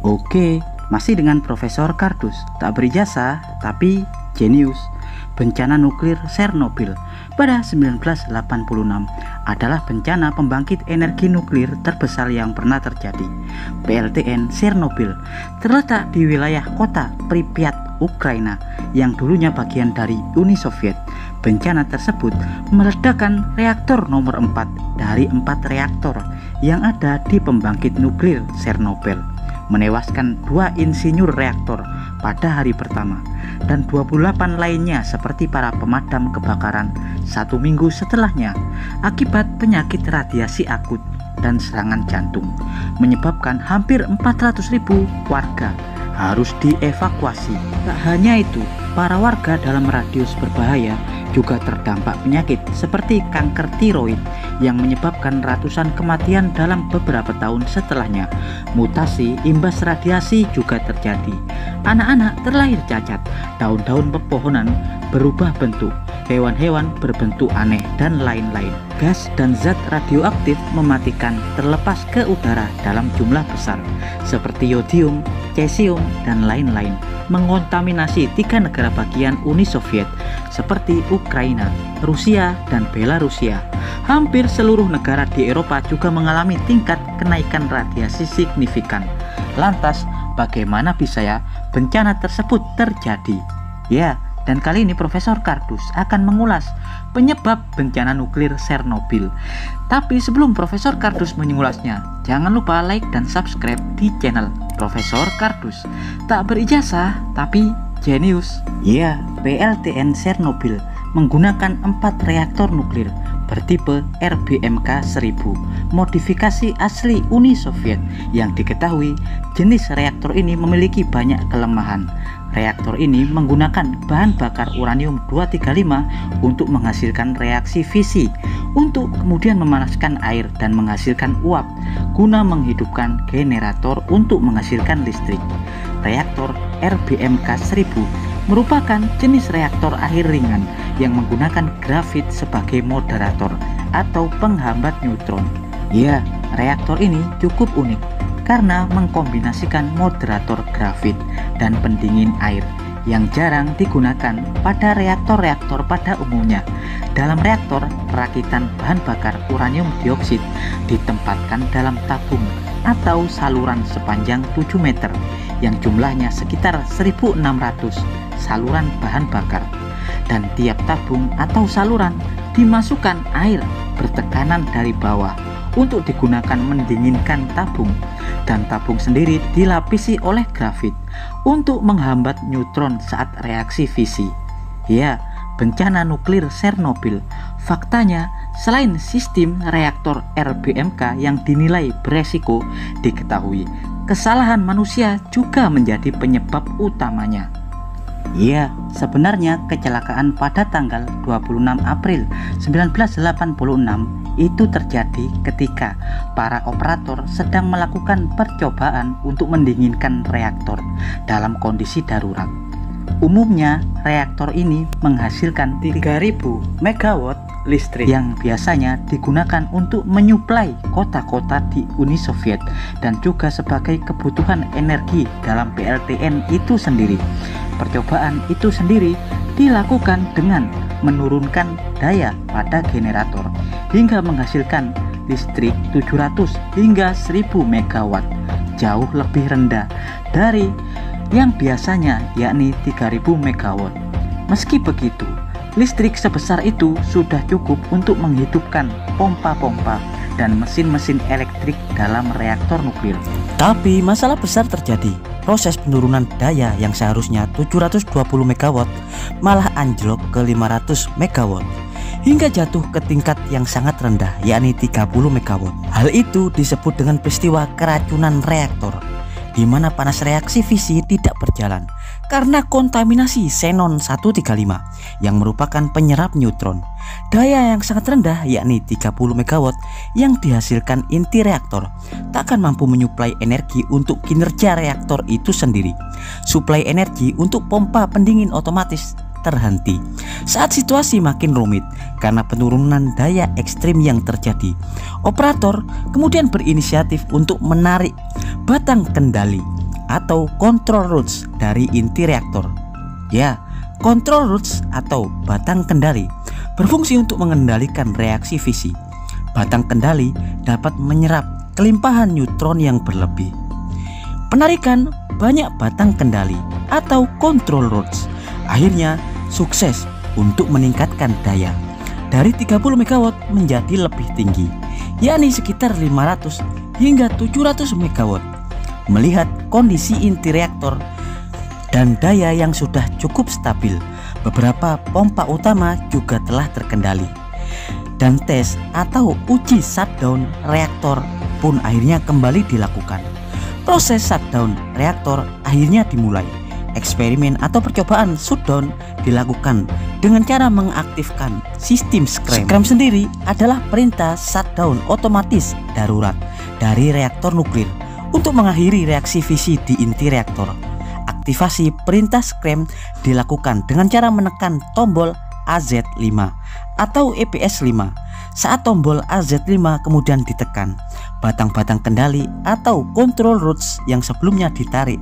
Oke, masih dengan Profesor Kardus, tak berijazah tapi jenius. Bencana nuklir Chernobyl pada 1986 adalah bencana pembangkit energi nuklir terbesar yang pernah terjadi. PLTN Chernobyl terletak di wilayah kota Pripyat, Ukraina yang dulunya bagian dari Uni Soviet. Bencana tersebut meledakkan reaktor nomor 4 dari 4 reaktor yang ada di pembangkit nuklir Chernobyl, menewaskan 2 insinyur reaktor pada hari pertama dan 28 lainnya seperti para pemadam kebakaran 1 minggu setelahnya akibat penyakit radiasi akut dan serangan jantung, menyebabkan hampir 400.000 warga harus dievakuasi. Tak hanya itu, para warga dalam radius berbahaya juga terdampak penyakit seperti kanker tiroid yang menyebabkan ratusan kematian dalam beberapa tahun setelahnya. Mutasi imbas radiasi juga terjadi. Anak-anak terlahir cacat, daun-daun pepohonan berubah bentuk, hewan-hewan berbentuk aneh, dan lain-lain. Gas dan zat radioaktif mematikan terlepas ke udara dalam jumlah besar, seperti yodium, cesium, dan lain-lain, mengontaminasi 3 negara bagian Uni Soviet seperti Ukraina, Rusia, dan Belarusia. Hampir seluruh negara di Eropa juga mengalami tingkat kenaikan radiasi signifikan. Lantas, bagaimana bisa ya bencana tersebut terjadi? Ya, dan kali ini Profesor Kardus akan mengulas penyebab bencana nuklir Chernobyl. Tapi sebelum Profesor Kardus mengulasnya, jangan lupa like dan subscribe di channel Profesor Kardus. Tak berijazah tapi jenius. Ya, PLTN Chernobyl menggunakan 4 reaktor nuklir bertipe RBMK-1000 modifikasi asli Uni Soviet. Yang diketahui, jenis reaktor ini memiliki banyak kelemahan. Reaktor ini menggunakan bahan bakar uranium-235 untuk menghasilkan reaksi fisi, untuk kemudian memanaskan air dan menghasilkan uap guna menghidupkan generator untuk menghasilkan listrik. Reaktor RBMK-1000 merupakan jenis reaktor air ringan yang menggunakan grafit sebagai moderator atau penghambat neutron. Ya, reaktor ini cukup unik karena mengkombinasikan moderator grafit dan pendingin air yang jarang digunakan pada reaktor-reaktor pada umumnya. Dalam reaktor, rakitan bahan bakar uranium dioksid ditempatkan dalam tabung atau saluran sepanjang 7 meter yang jumlahnya sekitar 1.600 saluran bahan bakar, dan tiap tabung atau saluran dimasukkan air bertekanan dari bawah untuk digunakan mendinginkan tabung, dan tabung sendiri dilapisi oleh grafit untuk menghambat neutron saat reaksi fisi. Ya, bencana nuklir Chernobyl, faktanya selain sistem reaktor RBMK yang dinilai beresiko, diketahui kesalahan manusia juga menjadi penyebab utamanya. Ya, sebenarnya kecelakaan pada tanggal 26 April 1986 itu terjadi ketika para operator sedang melakukan percobaan untuk mendinginkan reaktor dalam kondisi darurat. Umumnya reaktor ini menghasilkan 3000 MW listrik yang biasanya digunakan untuk menyuplai kota-kota di Uni Soviet dan juga sebagai kebutuhan energi dalam PLTN itu sendiri. Percobaan itu sendiri dilakukan dengan menurunkan daya pada generator hingga menghasilkan listrik 700 hingga 1000 MW, jauh lebih rendah dari yang biasanya yakni 3000 MW. Meski begitu, listrik sebesar itu sudah cukup untuk menghidupkan pompa-pompa dan mesin-mesin elektrik dalam reaktor nuklir. Tapi masalah besar terjadi. Proses penurunan daya yang seharusnya 720 MW malah anjlok ke 500 MW hingga jatuh ke tingkat yang sangat rendah yakni 30 MW. Hal itu disebut dengan peristiwa keracunan reaktor, di mana panas reaksi fisi tidak berjalan karena kontaminasi xenon 135 yang merupakan penyerap neutron. Daya yang sangat rendah yakni 30 MW yang dihasilkan inti reaktor tak akan mampu menyuplai energi untuk kinerja reaktor itu sendiri. Suplai energi untuk pompa pendingin otomatis terhenti saat situasi makin rumit karena penurunan daya ekstrim yang terjadi. Operator kemudian berinisiatif untuk menarik batang kendali atau control rods dari inti reaktor. Ya, control rods atau batang kendali berfungsi untuk mengendalikan reaksi fisi. Batang kendali dapat menyerap kelimpahan neutron yang berlebih. Penarikan banyak batang kendali atau control rods akhirnya sukses untuk meningkatkan daya dari 30 MW menjadi lebih tinggi, yakni sekitar 500 hingga 700 MW. Melihat kondisi inti reaktor dan daya yang sudah cukup stabil, beberapa pompa utama juga telah terkendali. Dan tes atau uji shutdown reaktor pun akhirnya kembali dilakukan. Proses shutdown reaktor akhirnya dimulai. Eksperimen atau percobaan shutdown dilakukan dengan cara mengaktifkan sistem scram. Scram sendiri adalah perintah shutdown otomatis darurat dari reaktor nuklir untuk mengakhiri reaksi fisi di inti reaktor. Aktivasi perintah scram dilakukan dengan cara menekan tombol AZ5 atau EPS5. Saat tombol AZ5 kemudian ditekan, batang-batang kendali atau control rods yang sebelumnya ditarik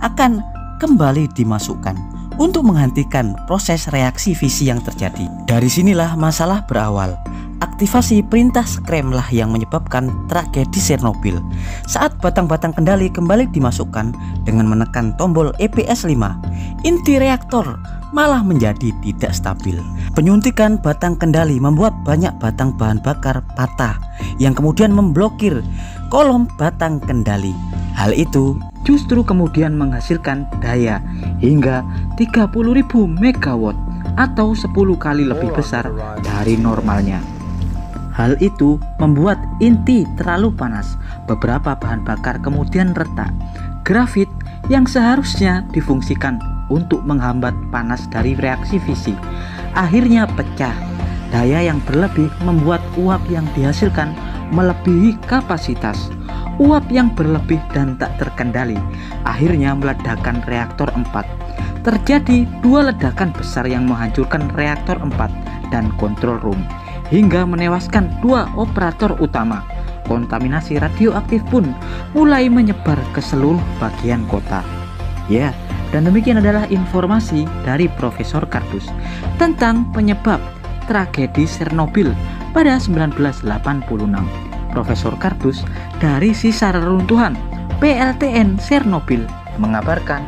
akan kembali dimasukkan untuk menghentikan proses reaksi fisi yang terjadi. Dari sinilah masalah berawal. Aktivasi perintah scram lah yang menyebabkan tragedi Chernobyl. Saat batang-batang kendali kembali dimasukkan dengan menekan tombol EPS5, inti reaktor malah menjadi tidak stabil. Penyuntikan batang kendali membuat banyak batang bahan bakar patah yang kemudian memblokir kolom batang kendali. Hal itu justru kemudian menghasilkan daya hingga 30.000 MW atau 10 kali lebih besar dari normalnya. Hal itu membuat inti terlalu panas. Beberapa bahan bakar kemudian retak. Grafit yang seharusnya difungsikan untuk menghambat panas dari reaksi fisi akhirnya pecah. Daya yang berlebih membuat uap yang dihasilkan melebihi kapasitas. Uap yang berlebih dan tak terkendali akhirnya meledakkan reaktor 4. Terjadi 2 ledakan besar yang menghancurkan reaktor 4 dan control room hingga menewaskan 2 operator utama. Kontaminasi radioaktif pun mulai menyebar ke seluruh bagian kota. Ya, dan demikian adalah informasi dari Profesor Kardus tentang penyebab tragedi Chernobyl pada 1986. Profesor Kardus dari sisa reruntuhan PLTN Chernobyl mengabarkan